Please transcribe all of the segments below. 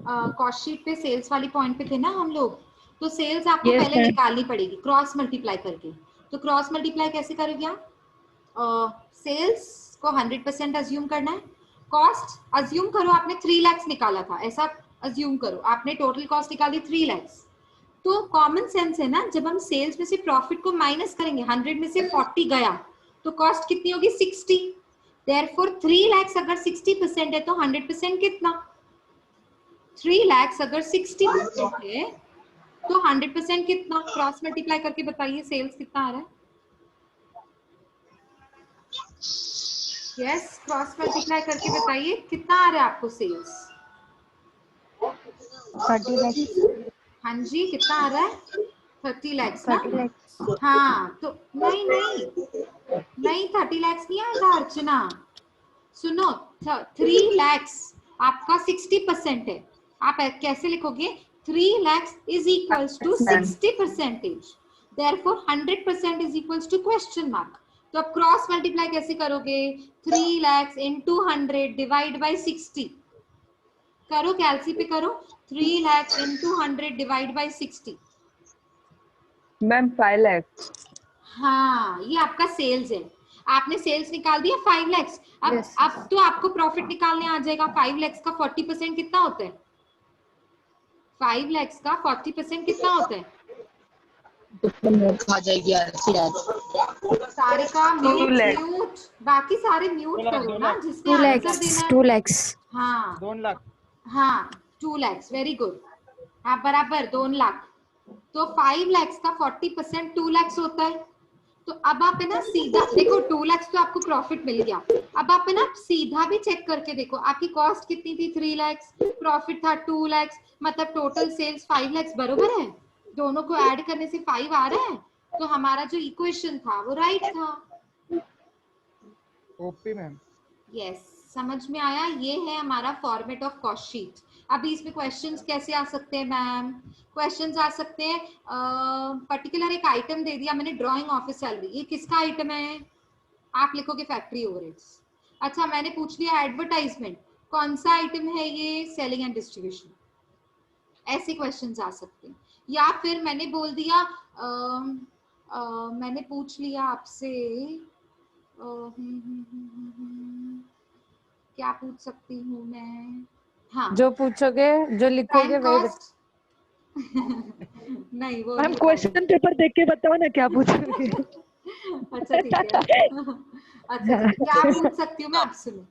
Cost sheet पे sales वाली point पे थे ना हम लोग, तो सेल्स आपको Yes, पहले ma'am. निकालनी पड़ेगी क्रॉस मल्टीप्लाई करके। तो क्रॉस मल्टीप्लाई कैसे करोगे आप? सेल्स को 100% अज्यूम करना है, कॉस्ट अज्यूम करो आपने 3 लाख निकाला था, ऐसा अज्यूम करो आपने टोटल कॉस्ट निकाली 3 लाख। तो कॉमन सेंस है ना, जब हम सेल्स में से प्रॉफिट को माइनस करेंगे, 100 में से 40 गया तो कॉस्ट कितनी होगी? 60। देयरफॉर 3 लाख अगर 60% है तो 100% कितना? 3 लाख अगर 60% है तो 100% कितना? क्रॉस मल्टीप्लाई करके बताइए सेल्स कितना आ रहा है। यस, क्रॉस मल्टीप्लाई करके बताइए कितना आ रहा है आपको सेल्स। 30 lakhs. हाँ जी, कितना आ रहा है? 30 लाख ना? 30 lakhs. हाँ, तो नहीं नहीं नहीं 30 लाख नहीं आएगा अर्चना, सुनो 3 लाख आपका 60% है, आप कैसे लिखोगे? 3 lakh is equals to 60%, therefore 100% is equals to question mark. तो अब क्रॉस मल्टीप्लाई कैसे करोगे? 3 लाख इंटू 100 डिवाइड बाई 60 करो, कैलसी पे करो। 3 lakh into 100 divide by 60। Ma'am, 5 lakhs. हाँ, ये आपका सेल्स है, आपने सेल्स निकाल दिया 5 लाख। अब Yes. अब तो आपको प्रॉफिट निकालने आ जाएगा। 5 लाख का 40% कितना होता है? 5 लाख का 40% कितना होता है? आ जाएगी सारे का 2 म्यूट lakhs. म्यूट, बाकी सारे म्यूट 2 लाख, करो 2 ना लाख, जिसने 2 आंसर lakhs. देना 2 है। lakhs. हाँ 2 लाख। हाँ 2 लाख, वेरी गुड। हाँ बराबर 2 लाख। तो 5 लाख का 40% 2 लाख होता है। तो अब आप है ना सीधा देखो, 2 लाख तो आपको प्रॉफिट मिल गया। अब आप है ना सीधा भी चेक करके देखो, आपकी कॉस्ट कितनी थी? 3 लाख, प्रॉफिट था 2 लाख, मतलब टोटल सेल्स 5 लाख बरोबर है। दोनों को ऐड करने से 5 आ रहा है, तो हमारा जो इक्वेशन था वो राइट था। OP ma'am. यस, समझ में आया? ये है हमारा फॉर्मेट ऑफ कॉस्ट शीट। अभी इसमें क्वेश्चंस कैसे आ सकते हैं मैम? क्वेश्चंस आ सकते हैं, पर्टिकुलर एक आइटम दे दिया मैंने, ड्राइंग ऑफिस सैलरी, ये किसका आइटम है? आप लिखोगे फैक्ट्री ओवरहेड्स। अच्छा, मैंने पूछ लिया एडवर्टाइजमेंट, कौन सा आइटम है ये? Selling and distribution. ऐसे क्वेश्चंस आ सकते हैं। या फिर मैंने बोल दिया मैंने पूछ लिया आपसे क्या पूछ सकती हूँ मैं? हाँ, जो पूछोगे, जो लिखोगे प्राइम वही कॉस्ट। नहीं वो मैम नहीं क्वेश्चन पेपर देख के बताओ ना क्या पूछोगे. अच्छा ठीक है। अच्छा ठीक है, क्या पूछ सकती हूँ मैं? आप सुनो।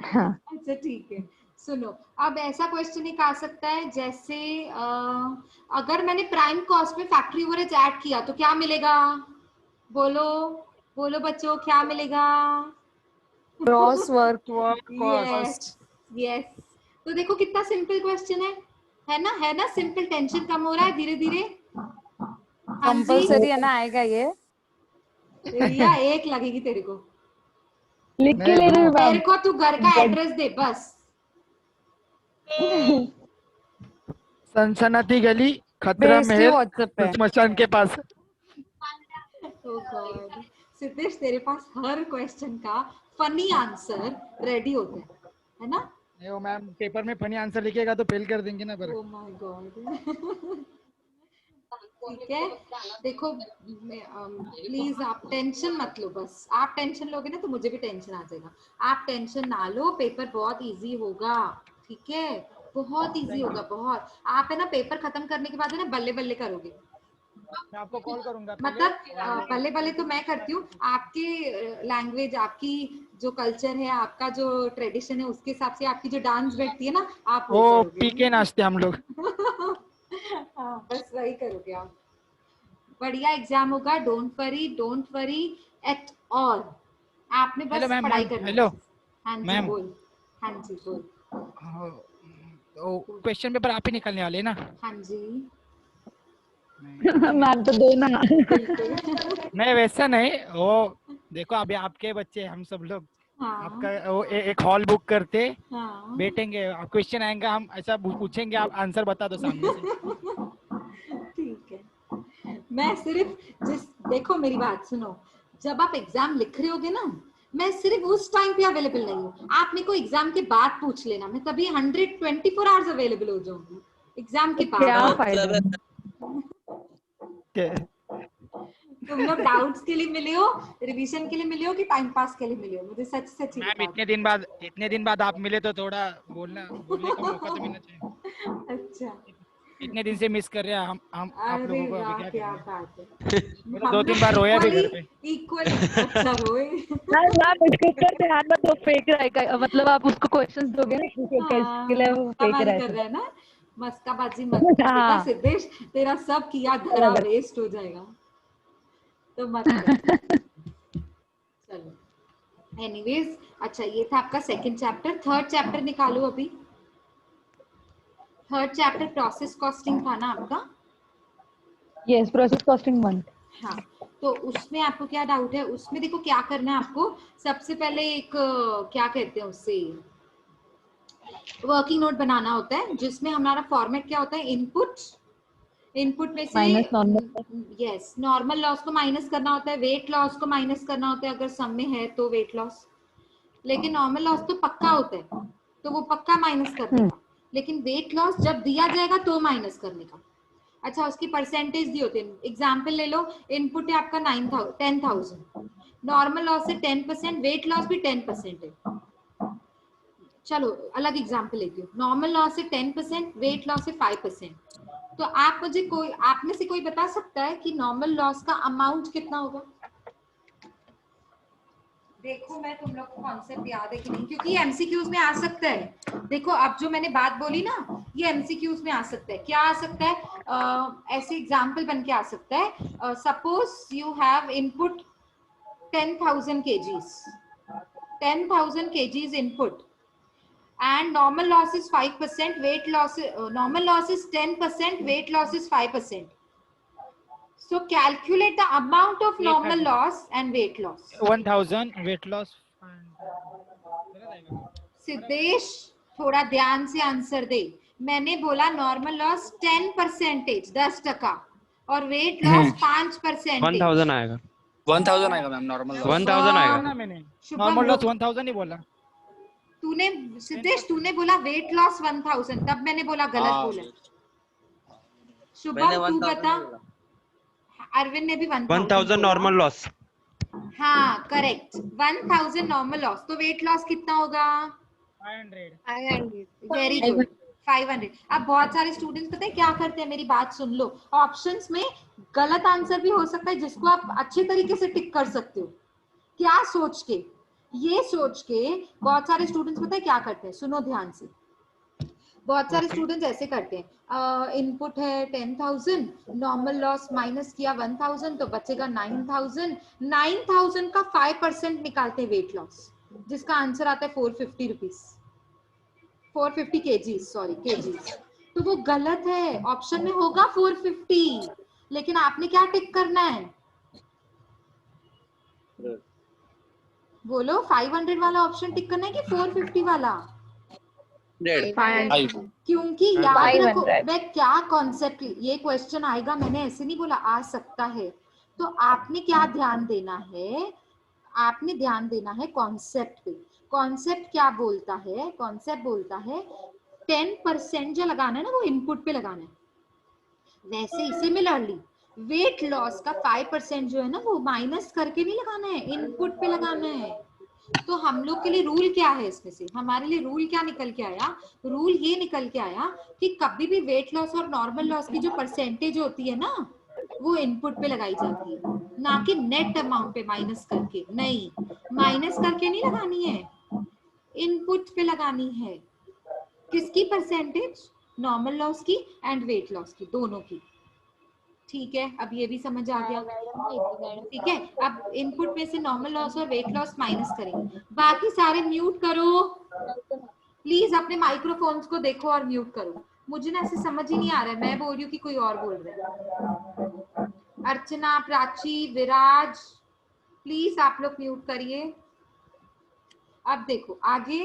हाँ. अच्छा ठीक है, सुनो। अब ऐसा क्वेश्चन एक आ सकता है जैसे अगर मैंने प्राइम कॉस्ट में फैक्ट्री ओवरहेड्स ऐड किया तो क्या मिलेगा? बोलो बोलो बच्चों, क्या मिलेगा? Gross work yes cost. Yes. तो देखो कितना सिंपल क्वेश्चन है ना? है ना सिंपल? टेंशन कम हो रहा है धीरे धीरे। हाँ जी कंपल्सरी है ना, आएगा ये. रिया, एक लगेगी तेरे को। लिख के नहीं ले रही हूँ तेरे मैम. को तू घर का एड्रेस दे बस। सनसनाती गली, खतरा भेजती हूँ महल, व्हाट्सएप पे. स्मशान के पास। ओ गॉड, सिद्धेश तेरे पास हर क्वेश्चन का फनी आंसर रेडी होता है ना? नहीं वो मैम पेपर में फनी आंसर लिखेगा तो फेल कर देंगे ना पर। Oh my God. ठीक है, देखो प्लीज आप टेंशन मत लो, बस आप टेंशन लोगे ना तो मुझे भी टेंशन आ जाएगा। आप टेंशन ना लो, पेपर बहुत इजी होगा। ठीक है, बहुत इजी होगा बहुत। आप है ना पेपर खत्म करने के बाद है ना बल्ले बल्ले करोगे। मैं आपको कॉल करूंगा पहले मतलब बल्ले बल्ले तो मैं करती हूँ, आपके लैंग्वेज, आपकी जो कल्चर है, आपका जो ट्रेडिशन है, उसके हिसाब से आपकी जो डांस बैठती है ना, आप वो वो करोगे। पी के नाचते हम लोग। हाँ बस वही करोगे आप। बढ़िया एग्जाम होगा, डोंट वरी एट ऑल। आपने हेलो बस मैम, पढ़ाई मैम करनी है। हेलो हाँ जी मैम। बोल। हाँ जी बोल। तो क्वेश्चन पेपर आप ही निकलने वाले हैं ना? हाँ जी मैम तो दो ना. बिल्कुल। नहीं वैसा नहीं, वो देखो अभी आपके बच्चे हम सब लोग हाँ आपका वो एक हॉल बुक करते, हाँ बैठेंगे, क्वेश्चन आएगा, हम ऐसा पूछेंगे, आप आंसर बता दो सामने से। ठीक है। मैं सिर्फ देखो मेरी बात सुनो, जब आप एग्जाम लिख रहे होगे ना, मैं सिर्फ उस टाइम पे अवेलेबल नहीं हूँ। आप मेरे को एग्जाम के बाद पूछ लेना, मैं तभी 124 आवर्स अवेलेबल हो जाऊंगी एग्जाम के क्या बाद। फायदा? तुम लोग डाउट्स के लिए मिले हो, रिवीजन के लिए मिले हो कि टाइम पास के लिए मिले हो? मुझे सच सच ही मैम बता इतने दिन बाद आप मिले तो थोड़ा बोलने का मौका तो मिलना चाहिए। दो। अच्छा, इतने दिन से मिस कर रहे हैं हम आप अरे लोगों को, अभी वाह क्या क्या करें। बात है। मैं तो 2-3 बार रोया भी घर पे। इक्वली अच्छा रोए। मैम उसके ऊपर ध्यान मत दो, फेक रहेगा। मतलब आप उसको क्वेश्चंस दोगे ना इसके लिए, वो फेक मस्काबाजी कर रहेगा। रहा है ना, मस्काबाजी मत कर बेटा हाँ सिद्धेश, तेरा सब किया धरा बराबर। वेस्ट हो जाएगा, तो मत कर। चलो एनीवेज, अच्छा ये था आपका सेकंड चैप्टर। थर्ड चैप्टर निकालो अभी। थर्ड चैप्टर प्रोसेस कॉस्टिंग था ना आपका? Yes, process costing 1। हाँ, तो उसमें आपको क्या डाउट है? उसमें देखो क्या करना है आपको। सबसे पहले एक क्या कहते हैं उससे, वर्किंग नोट बनाना होता है, जिसमें हमारा फॉर्मेट क्या होता है, इनपुट में से minus normal. Yes normal loss को माइनस करना होता है, वेट लॉस को माइनस करना होता है अगर सम में है तो वेट लॉस। लेकिन नॉर्मल लॉस तो पक्का होता है, तो वो पक्का माइनस करने का, लेकिन वेट लॉस जब दिया जाएगा तो माइनस करने का। अच्छा, उसकी परसेंटेज दी होती है। एग्जाम्पल ले लो, इनपुट है आपका 10,000, नॉर्मल लॉस है 10%, वेट लॉस भी 10% है। चलो अलग एग्जाम्पल लेती हूँ, नॉर्मल लॉस है 10%, वेट लॉस है 5%। तो आप में से कोई बता सकता है कि नॉर्मल लॉस का अमाउंट कितना होगा? देखो मैं तुम लोग को कॉन्सेप्ट याद है कि नहीं, क्योंकि ये एमसीक्यूज में आ सकता है। देखो अब जो मैंने बात बोली ना, ये एमसीक्यूज में आ सकता है। क्या आ सकता है? ऐसे एग्जाम्पल बन के आ सकता है। Suppose you have input 10,000 kgs, 10,000 kgs input, and normal loss is 5%, weight loss, normal loss is 10%, weight loss is 5%. So calculate the amount of normal loss and weight loss. 1000 weight loss. Siddhesh थोड़ा ध्यान से answer दे। मैंने बोला normal loss 10%, और weight loss 5%। 1000 आएगा। 1000 आएगा ma'am, normal loss 1000 आएगा ना मैंने शुभम नॉर्मल लॉस रुक, 1000 ही बोला। तूने सिद्धेश तूने बोला वेट लॉस 1000, तब मैंने बोला गलत बोला। शुभम तू बता। अरविंद ने भी 1000 नॉर्मल लॉस। हाँ करेक्ट, 1000 नॉर्मल लॉस। तो वेट लॉस कितना होगा? 500। Very good, 500। अब बहुत सारे स्टूडेंट्स पता है क्या करते हैं, मेरी बात सुन लो। ऑप्शंस में गलत आंसर भी हो सकता है, जिसको आप अच्छे तरीके से टिक कर सकते हो। क्या सोच के, ये सोच के बहुत सारे स्टूडेंट्स पता है क्या करते हैं, सुनो ध्यान से। बहुत सारे स्टूडेंट्स ऐसे करते हैं, इनपुट है 10,000, नॉर्मल लॉस माइनस किया 1,000 तो बचेगा 9,000। 9,000 का 5% निकालते हैं वेट लॉस, जिसका आंसर आता है 450 रुपीज, 450 kgs, सॉरी kgs। तो वो गलत है, ऑप्शन में होगा 450, लेकिन आपने क्या टिक करना है? बोलो 500 वाला ऑप्शन टिक करना है कि 450 वाला? क्योंकि याद रखो, मैं क्या कॉन्सेप्ट, ये क्वेश्चन आएगा, मैंने ऐसे नहीं बोला, आ सकता है। तो आपने क्या ध्यान देना है? आपने ध्यान देना है कॉन्सेप्ट पे। कॉन्सेप्ट क्या बोलता है? कॉन्सेप्ट बोलता है 10% जो लगाना है ना, वो इनपुट पे लगाना है। वैसे ही सिमिलरली वेट लॉस का 5% जो है ना, वो माइनस करके नहीं लगाना है, इनपुट पे लगाना है। तो हम लोग के लिए रूल क्या है इसमें से? हमारे लिए रूल क्या निकल के आया? रूल ये निकल के आया कि कभी भी वेट लॉस और नॉर्मल लॉस की जो परसेंटेज होती है ना, वो इनपुट पे लगाई जाती है, ना कि नेट अमाउंट पे माइनस करके। नहीं, माइनस करके नहीं लगानी है, इनपुट पे लगानी है। किसकी परसेंटेज? नॉर्मल लॉस की एंड वेट लॉस की, दोनों की। ठीक है, अब ये भी समझ आ गया। ठीक है, अब इनपुट में से नॉर्मल लॉस और वेट लॉस माइनस करेंगे। बाकी सारे म्यूट करो प्लीज, अपने माइक्रोफोन्स को देखो और म्यूट करो। मुझे ना ऐसे समझ ही नहीं आ रहा है, मैं बोल रही हूँ कि कोई और बोल रहा है। अर्चना, प्राची, विराज, प्लीज आप लोग म्यूट करिए। अब देखो आगे,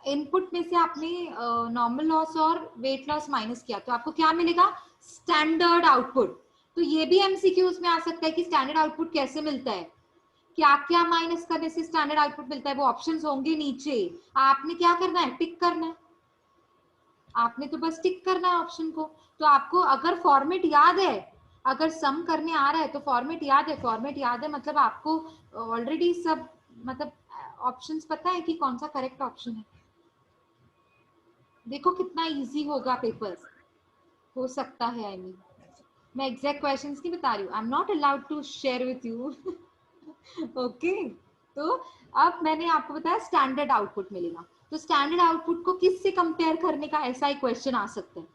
इनपुट में से आपने नॉर्मल लॉस और वेट लॉस माइनस किया, तो आपको क्या मिलेगा? Standard output. तो ये भी एमसीक्यूज में आ सकता है कि स्टैंडर्ड आउटपुट कैसे मिलता है। क्या क्या माइनस करने से स्टैंडर्ड आउटपुट मिलता है, वो ऑप्शंस होंगे नीचे, आपने क्या करना है, टिक करना है, आपने तो बस टिक करना है ऑप्शन को। तो आपको अगर फॉर्मेट याद है, अगर सम करने आ रहा है तो फॉर्मेट याद है, फॉर्मेट याद है मतलब आपको ऑलरेडी सब मतलब ऑप्शंस पता है कि कौन सा करेक्ट ऑप्शन है। देखो कितना इजी होगा पेपर, हो सकता है। आई मीन मैं एग्जैक्ट क्वेश्चंस नहीं बता रही हूँ, I am not allowed to share with you. Okay, तो अब मैंने आपको बताया स्टैंडर्ड आउटपुट मिलेगा, तो स्टैंडर्ड आउटपुट को किससे कंपेयर करने का ऐसा ही क्वेश्चन आ सकता है,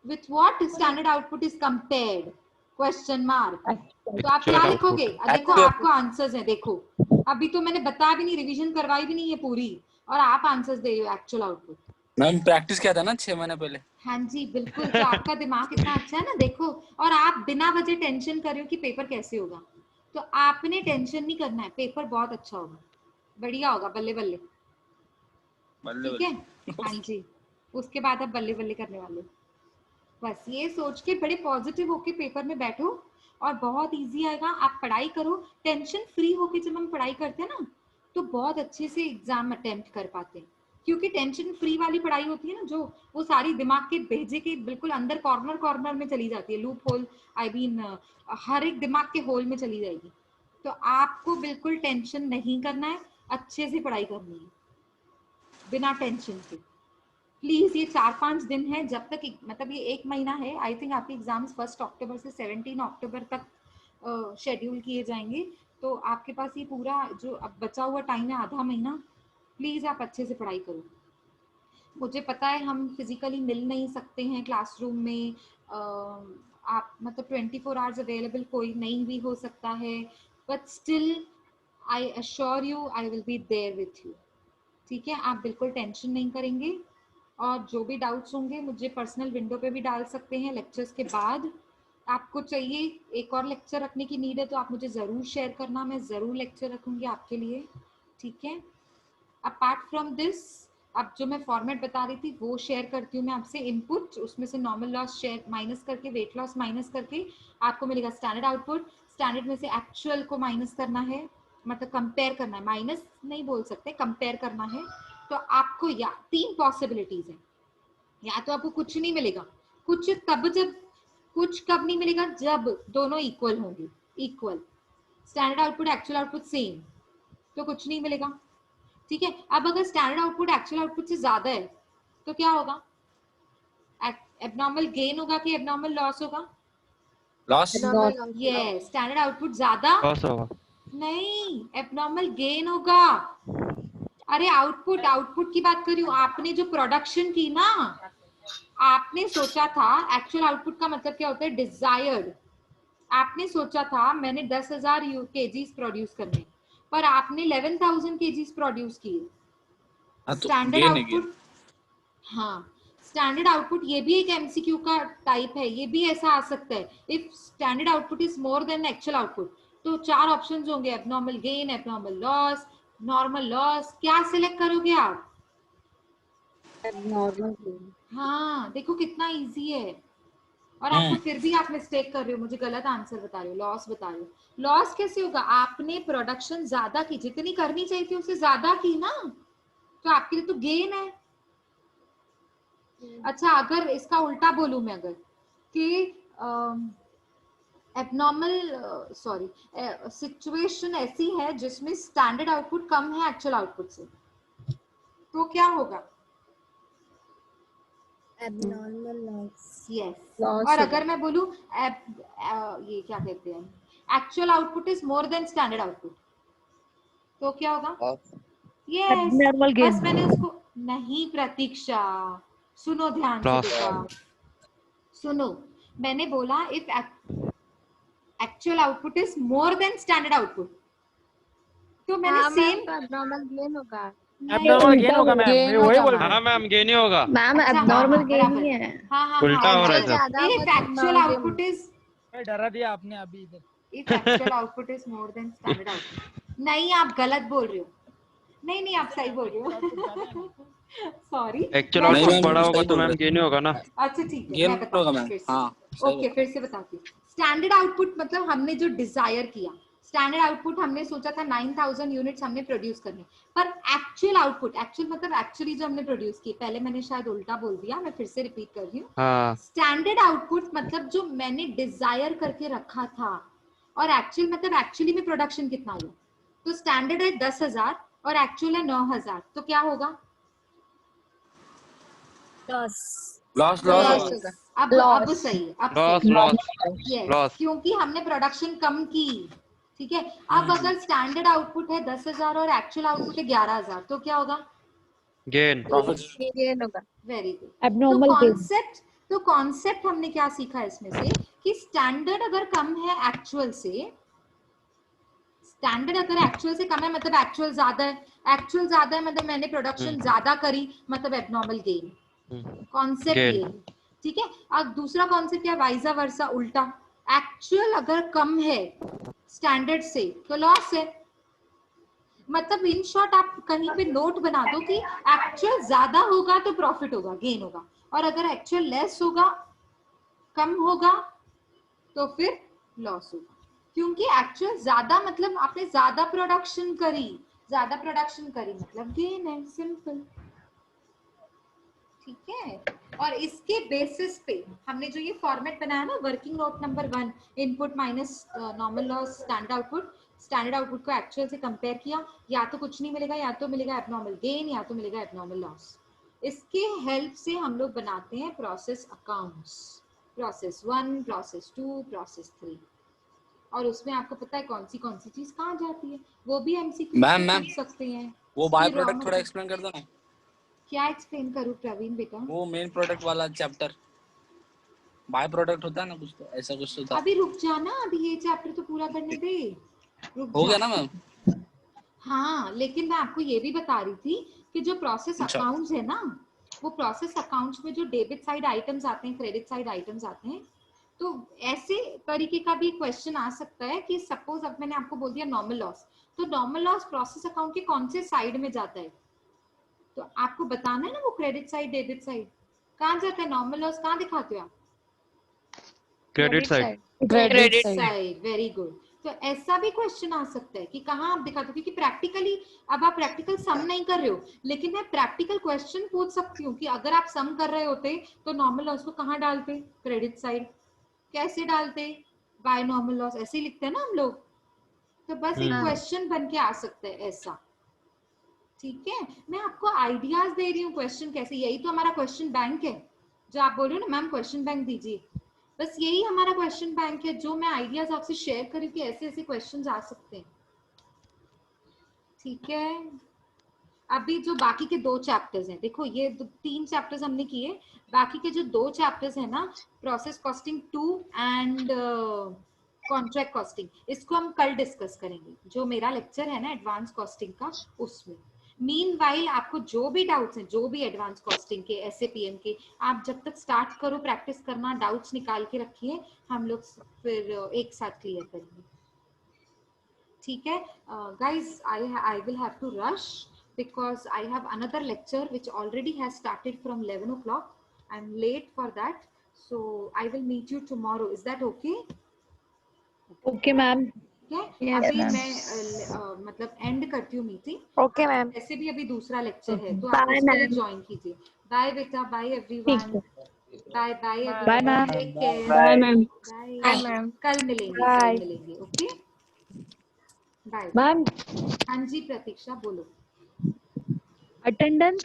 with what standard output is compared, question mark. तो आप क्या लिखोगे, देखो आपको आंसर्स है, देखो अभी तो मैंने बताया भी नहीं, रिवीजन करवाई भी नहीं है पूरी, और आप आंसर्स दे रहे हो एक्चुअल आउटपुट। मैम प्रैक्टिस किया था ना 6 महीने पहले। हाँ जी बिल्कुल, तो आपका दिमाग इतना अच्छा है ना, देखो, और आप बिना वजह टेंशन कर रहे हो कि पेपर कैसे होगा, तो आपने टेंशन नहीं करना है, पेपर बहुत अच्छा होगा, बढ़िया होगा, बल्ले बल्ले, ठीक है। हाँ जी, उसके बाद आप बल्ले बल्ले करने वाले हो। बस ये सोच के बड़े पॉजिटिव होके पेपर में बैठो, और बहुत इजी आएगा, आप पढ़ाई करो, टेंशन फ्री होके जब हम पढ़ाई करते हैं ना तो बहुत अच्छे से एग्जाम अटेम्प्ट कर पाते हैं, क्योंकि टेंशन फ्री वाली पढ़ाई होती है ना जो, वो सारी दिमाग के भेजे के बिल्कुल अंदर कॉर्नर कॉर्नर में चली जाती है, लूप होल, आई मीन हर एक दिमाग के होल में चली जाएगी। तो आपको बिल्कुल टेंशन नहीं करना है, अच्छे से पढ़ाई करनी है बिना टेंशन के। प्लीज ये 4-5 दिन है, जब तक मतलब ये 1 महीना है, आई थिंक आपके एग्जाम्स 1 अक्टूबर से 17 अक्टूबर तक शेड्यूल किए जाएंगे, तो आपके पास ये पूरा जो अब बचा हुआ टाइम है, आधा महीना, प्लीज आप अच्छे से पढ़ाई करो। मुझे पता है हम फिजिकली मिल नहीं सकते हैं क्लासरूम में, आप मतलब 24 आवर्स अवेलेबल कोई नहीं भी हो सकता है, but still I assure you I will be there with you, ठीक है। आप बिल्कुल टेंशन नहीं करेंगे, और जो भी डाउट्स होंगे मुझे पर्सनल विंडो पे भी डाल सकते हैं लेक्चर्स के बाद। आपको चाहिए एक और लेक्चर रखने की नीड है तो आप मुझे ज़रूर शेयर करना, मैं ज़रूर लेक्चर रखूंगी आपके लिए, ठीक है। अपार्ट फ्रॉम दिस, अब जो मैं फॉर्मेट बता रही थी वो शेयर करती हूँ मैं आपसे, इनपुट, उसमें से नॉर्मल लॉस शेयर माइनस करके, वेट लॉस माइनस करके आपको मिलेगा स्टैंडर्ड आउटपुट। स्टैंडर्ड में से एक्चुअल को माइनस करना है, मतलब कंपेयर करना है, माइनस नहीं बोल सकते, कंपेयर करना है। तो आपको या 3 पॉसिबिलिटीज है, या तो आपको कुछ नहीं मिलेगा, कुछ तब जब, कुछ कब नहीं मिलेगा, जब दोनों इक्वल होंगे, equal standard output actual output same, तो कुछ नहीं मिलेगा, ठीक है। अब अगर स्टैंडर्ड आउटपुट एक्चुअल आउटपुट से ज्यादा है तो क्या होगा, एबनॉर्मल गेन होगा कि एबनॉर्मल लॉस होगा, लॉस। ये स्टैंडर्ड आउटपुट ज्यादा लॉस होगा। नहीं, एबनॉर्मल गेन होगा। अरे आउटपुट, आउटपुट की बात कर रही हूँ, आपने जो प्रोडक्शन की ना, आपने सोचा था, एक्चुअल आउटपुट का मतलब क्या होता है, डिजायर्ड, आपने सोचा था मैंने 10,000 केजीज प्रोड्यूस करने, पर आपने 11,000 केजीज प्रोड्यूस किए। स्टैंडर्ड आउटपुट, हाँ स्टैंडर्ड आउटपुट ये भी एक एमसीक्यू का टाइप है, ये भी ऐसा आ सकता है, if standard output is more than actual output, तो 4 ऑप्शंस होंगे, abnormal gain, abnormal loss, normal loss, क्या सिलेक्ट करोगे आप, एबनॉर्मल गेन। हाँ देखो कितना इजी है, और आपको फिर भी आप मिस्टेक कर रहे हो, मुझे गलत आंसर बता रहे हो, लॉस बता रहे हो। लॉस कैसे होगा, आपने प्रोडक्शन ज्यादा की, जितनी करनी चाहिए थी उससे ज्यादा की ना, तो आपके लिए तो गेन है। अच्छा अगर इसका उल्टा बोलूं मैं, अगर कि एबनॉर्मल सॉरी सिचुएशन ऐसी है जिसमें स्टैंडर्ड आउटपुट कम है एक्चुअल आउटपुट से, तो क्या होगा, एबनॉर्मल लॉस। यस। और अगर मैं बोलूं ये क्या कहते हैं, actual output is more than standard output, तो क्या होगा, यस। Abnormal gain. बस मैंने उसको, नहीं प्रतीक्षा, सुनो ध्यान से बेटा, सुनो, मैंने बोला if actual output is more than standard output, तो मैंने सेम, एबनॉर्मल गेन होगा। एबनॉर्मल गेन होगा मैम, गेन मैं वही होगा बोल रहा हाँ मैम गेन ही होगा। मैम, अच्छा, एबनॉर्मल हाँ, गेन बराबर। ही है। हाँ उल्टा हो रहा है ज्यादा sir. If actual output is, मैं डरा दिया आपने अभी इधर। If actual output is more than standard output, नहीं आप गलत बोल रहे हो, नहीं नहीं आप सही बोल रहे हो, सॉरी एक्चुअल नहीं, आउटपुट मैम, बड़ा होगा सही तो बोल मैम रहे गेन ही होगा ना। अच्छा ठीक है, गेन मैं बताती होगा हूँ मैम, फिर से। हाँ सही ओके फिर से बताती हूँ, स्टैंडर्ड आउटपुट मतलब हमने जो डिजायर किया, स्टैंडर्ड आउटपुट हमने सोचा था 9000 यूनिट्स हमने प्रोड्यूस करने, पर एक्चुअल आउटपुट, एक्चुअल मतलब एक्चुअली जो हमने प्रोड्यूस की, पहले मैंने शायद उल्टा बोल दिया, मैं फिर से रिपीट कर रही हूँ। हाँ स्टैंडर्ड आउटपुट मतलब जो मैंने डिजायर करके रखा था, और एक्चुअल मतलब एक्चुअली में प्रोडक्शन कितना हुआ। तो स्टैंडर्ड है 10,000 और एक्चुअल है 9,000, तो क्या होगा? लॉस लॉस लॉस लॉस होगा। अब सही है, अब लॉस सही है। लॉस Yes, लॉस क्योंकि हमने प्रोडक्शन कम की, ठीक है। अब अगर स्टैंडर्ड आउटपुट है 10,000 और एक्चुअल आउटपुट है 11,000, तो क्या होगा? Gain profit. गेन होगा। Very good. एबनॉर्मल तो कॉन्सेप्ट हमने क्या सीखा इसमें से कि स्टैंडर्ड अगर कम है एक्चुअल से, स्टैंडर्ड अगर एक्चुअल से कम है मतलब एक्चुअल ज्यादा है, एक्चुअल ज्यादा है मतलब मैंने प्रोडक्शन ज्यादा करी, मतलब एबनॉर्मल गेन। Concept Gain. ये है, ठीक है। अब दूसरा कॉन्सेप्ट क्या, वाइजा वर्सा, उल्टा। एक्चुअल अगर कम है स्टैंडर्ड से तो लॉस है। मतलब इन शॉर्ट आप कहीं पे नोट बना दो कि एक्चुअल ज्यादा होगा तो प्रॉफिट होगा, गेन होगा, और अगर एक्चुअल लेस होगा, कम होगा, तो फिर लॉस होगा। क्योंकि एक्चुअल ज्यादा मतलब आपने ज्यादा प्रोडक्शन करी, ज्यादा प्रोडक्शन करी मतलब गेन है, सिंपल, ठीक है। और इसके बेसिस पे हमने जो ये फॉर्मेट बनाया ना, working note number 1, input minus normal loss standard output, standard output को एक्चुअल से कंपेयर किया, या तो कुछ नहीं मिलेगा, या तो मिलेगा एबनॉर्मल गेन, या तो मिलेगा एबनॉर्मल लॉस। इसके हेल्प से हम लोग बनाते हैं process accounts, process 1, process 2, process 3, और उसमें आपको पता है कौन सी चीज कहाँ जाती है, वो भी एमसीक्यू मैम से मैम पूछ सकते हैं। वो बाय फिर raw प्रोडक्ट थोड़ा material- एक्सप्लेन कर दो ना, क्या एक्सप्लेन करूँ प्रवीण बेटा? वो मेन प्रोडक्ट वाला चैप्टर, बाय प्रोडक्ट होता है ना कुछ, तो ऐसा कुछ तो था। अभी रुक जाना, अभी ये चैप्टर तो पूरा करने दे, रुक हो जा। गया ना मैम? हाँ, लेकिन मैं आपको ये भी बता रही थी कि जो प्रोसेस अच्छा। अकाउंट्स है ना, वो प्रोसेस अकाउंट्स में जो डेबिट साइड आइटम्स आते हैं, क्रेडिट साइड आइटम्स आते हैं, तो ऐसे तरीके का भी क्वेश्चन आ सकता है कि सपोज अब मैंने आपको बोल दिया नॉर्मल लॉस, तो नॉर्मल लॉस प्रोसेस अकाउंट के कौन से साइड में जाता है, तो आपको बताना है ना, वो क्रेडिट साइड डेबिट साइड कहाँ जाता है, नॉर्मल लॉस कहाँ दिखाते हो आप? Credit side credit side, very good. तो ऐसा भी क्वेश्चन आ सकता है कि कहाँ आप दिखाते हो, क्योंकि प्रैक्टिकली अब आप प्रैक्टिकल सम नहीं कर रहे हो, लेकिन मैं प्रैक्टिकल क्वेश्चन पूछ सकती हूँ कि अगर आप सम कर रहे होते तो नॉर्मल लॉस को कहाँ डालते, क्रेडिट साइड। कैसे डालते? बाय नॉर्मल लॉस, ऐसे ही लिखते हैं ना हम लोग। तो बस एक क्वेश्चन बन के आ सकता है ऐसा, ठीक है। मैं आपको आइडियाज दे रही हूँ क्वेश्चन कैसे, यही तो हमारा क्वेश्चन बैंक है, जो आप बोल रहे हो ना मैम क्वेश्चन बैंक दीजिए, बस यही हमारा क्वेश्चन बैंक है, जो मैं आइडियाज आपसे शेयर करूँ कि ऐसे ऐसे क्वेश्चंस आ सकते हैं, ठीक है। अभी जो बाकी के 2 चैप्टर्स हैं, देखो ये 3 चैप्टर्स हमने किए, बाकी के जो 2 चैप्टर्स हैं ना, process costing 2 and contract costing, इसको हम कल डिस्कस करेंगे, जो मेरा लेक्चर है ना एडवांस कॉस्टिंग का, उसमें। मीनवाइल आपको जो भी डाउट्स हैं, जो भी एडवांस कॉस्टिंग के, एसएपीएम के, आप जब तक स्टार्ट करो प्रैक्टिस करना, डाउट्स निकाल के रखिए, हम लोग फिर एक साथ क्लियर करेंगे, ठीक है। guys, I will have to rush because I have another lecture which already has started from 11 o'clock. I'm late for that, so I will meet you tomorrow. Is that okay? Okay ma'am. ठीक है। Yes, अभी ma'am. मैं मतलब and करती हूँ meeting, okay ma'am. ऐसे भी अभी दूसरा लेक्चर है, तो Bye, आप उसके लिए ma'am. ज्वाइन कीजिए। बाय बेटा, बाय ठीक एवरीवन, है, bye bye bye ma'am. Everyone, take care, bye ma'am. Bye, Bye, ma'am. कल मिलेंगे, Bye. कल मिलेंगे, ओके, बाय। मैम हाँ जी प्रतीक्षा बोलो। अटेंडेंस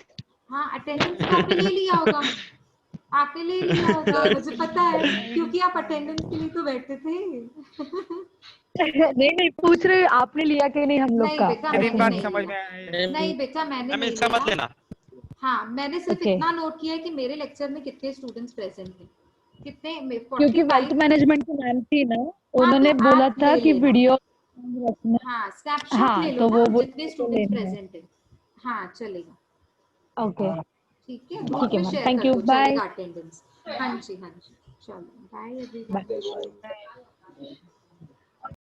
हाँ, अटेंडेंस तो आपने ले लिया होगा, आपने ले लिया होगा, मुझे पता है, क्योंकि आप अटेंडेंस के लिए तो बैठे थे। नहीं पूछ रहे आपने लिया कि नहीं हम लोग नहीं का। बेटा, मेरी मैंने बात नहीं समझ लिया। में आई। नहीं बेटा, मैंने मैम नहीं इसका मत लिया। लेना। हाँ, मैंने सिर्फ Okay. इतना नोट किया है कि मेरे लेक्चर में कितने स्टूडेंट्स प्रेजेंट हैं, कितने, क्योंकि 45। वेल्थ मैनेजमेंट की मैम थी ना, हाँ, उन्होंने तो बोला आप था ले कि लेना। वीडियो रखना। हाँ, स्नैपशॉट हाँ ले लो तो ना, वो जितने तो स्टूडेंट्स लेना है। प्रेजेंट है। हाँ चलेगा, ओके ठीक है, ठीक ग्रुप है में मैम, शेयर थैंक कर यू, दो, बाय चलेगा अटेंडेंस। हाँ जी, हाँ जी, चलो बाय एवरीवन। बाय।